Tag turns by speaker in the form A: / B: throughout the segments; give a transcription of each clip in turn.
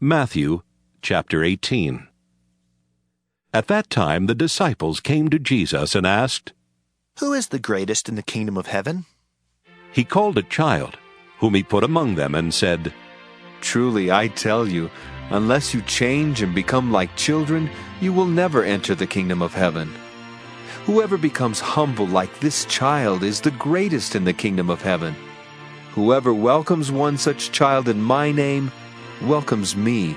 A: Matthew chapter 18. At that time the disciples came to Jesus and asked,
B: "Who is the greatest in the kingdom of heaven?"
A: He called a child, whom he put among them, and said,
C: Truly, I tell you, unless you change and become like children, you will never enter the kingdom of heaven. Whoever becomes humble like this child is the greatest in the kingdom of heaven. Whoever welcomes one such child in my name welcomes me.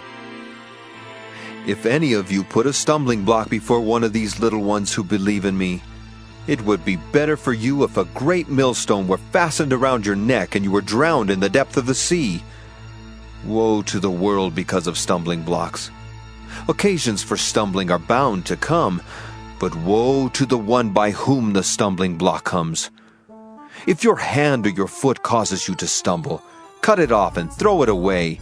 C: If any of you put a stumbling block before one of these little ones who believe in me, it would be better for you if a great millstone were fastened around your neck and you were drowned in the depth of the sea. Woe to the world because of stumbling blocks. Occasions for stumbling are bound to come, but woe to the one by whom the stumbling block comes. If your hand or your foot causes you to stumble, cut it off and throw it away.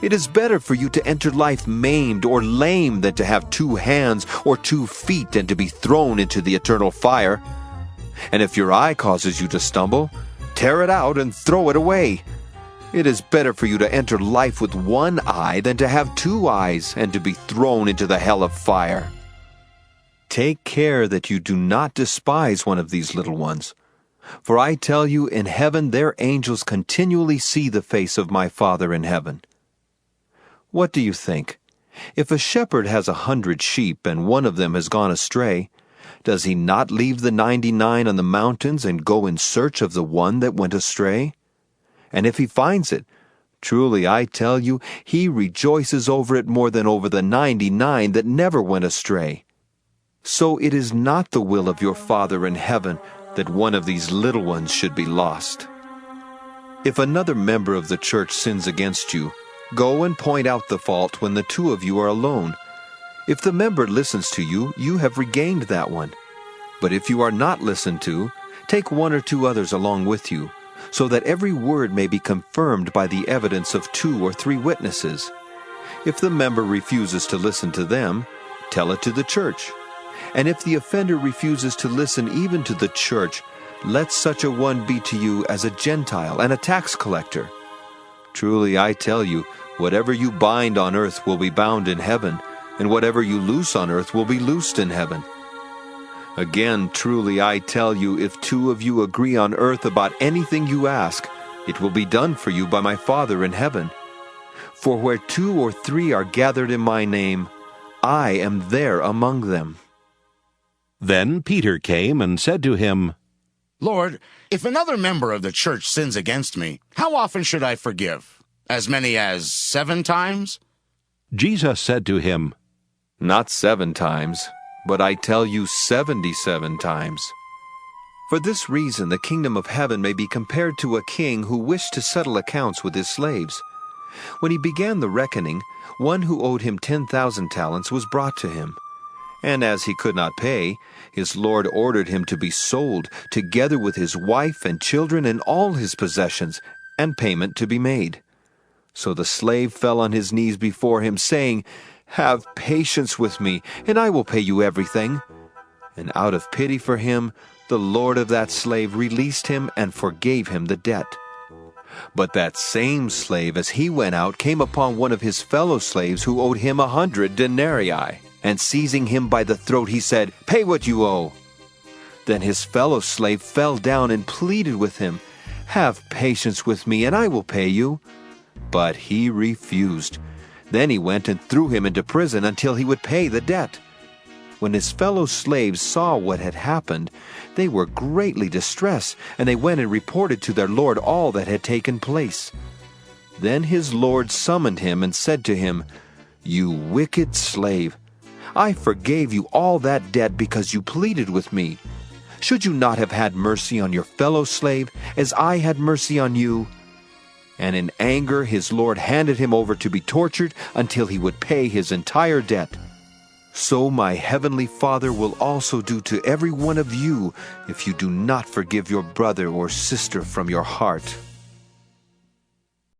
C: It is better for you to enter life maimed or lame than to have 2 hands or 2 feet and to be thrown into the eternal fire. And if your eye causes you to stumble, tear it out and throw it away. It is better for you to enter life with 1 eye than to have 2 eyes and to be thrown into the hell of fire. Take care that you do not despise one of these little ones. For I tell you, in heaven their angels continually see the face of my Father in heaven. What do you think? If a shepherd has 100 sheep and one of them has gone astray, does he not leave the 99 on the mountains and go in search of the one that went astray? And if he finds it, truly I tell you, he rejoices over it more than over the 99 that never went astray. So it is not the will of your Father in heaven that one of these little ones should be lost. If another member of the church sins against you, go and point out the fault when the 2 of you are alone. If the member listens to you, you have regained that one. But if you are not listened to, take 1 or 2 others along with you, so that every word may be confirmed by the evidence of 2 or 3 witnesses. If the member refuses to listen to them, tell it to the church. And if the offender refuses to listen even to the church, let such a one be to you as a Gentile and a tax collector. Truly I tell you, whatever you bind on earth will be bound in heaven, and whatever you loose on earth will be loosed in heaven. Again, truly I tell you, if 2 of you agree on earth about anything you ask, it will be done for you by my Father in heaven. For where 2 or 3 are gathered in my name, I am there among them.
A: Then Peter came and said to him,
D: Lord, if another member of the church sins against me, how often should I forgive? As many as 7 times?
A: Jesus said to him,
C: Not 7 times, but I tell you 77 times. For this reason the kingdom of heaven may be compared to a king who wished to settle accounts with his slaves. When he began the reckoning, one who owed him 10,000 talents was brought to him. And as he could not pay, his lord ordered him to be sold, together with his wife and children and all his possessions, and payment to be made. So the slave fell on his knees before him, saying, Have patience with me, and I will pay you everything. And out of pity for him, the lord of that slave released him and forgave him the debt. But that same slave, as he went out, came upon one of his fellow slaves who owed him 100 denarii. And seizing him by the throat, he said, Pay what you owe. Then his fellow slave fell down and pleaded with him, Have patience with me, and I will pay you. But he refused. Then he went and threw him into prison until he would pay the debt. When his fellow slaves saw what had happened, they were greatly distressed, and they went and reported to their lord all that had taken place. Then his lord summoned him and said to him, You wicked slave! I forgave you all that debt because you pleaded with me. Should you not have had mercy on your fellow slave, as I had mercy on you? And in anger his lord handed him over to be tortured until he would pay his entire debt. So my heavenly Father will also do to every one of you if you do not forgive your brother or sister from your heart.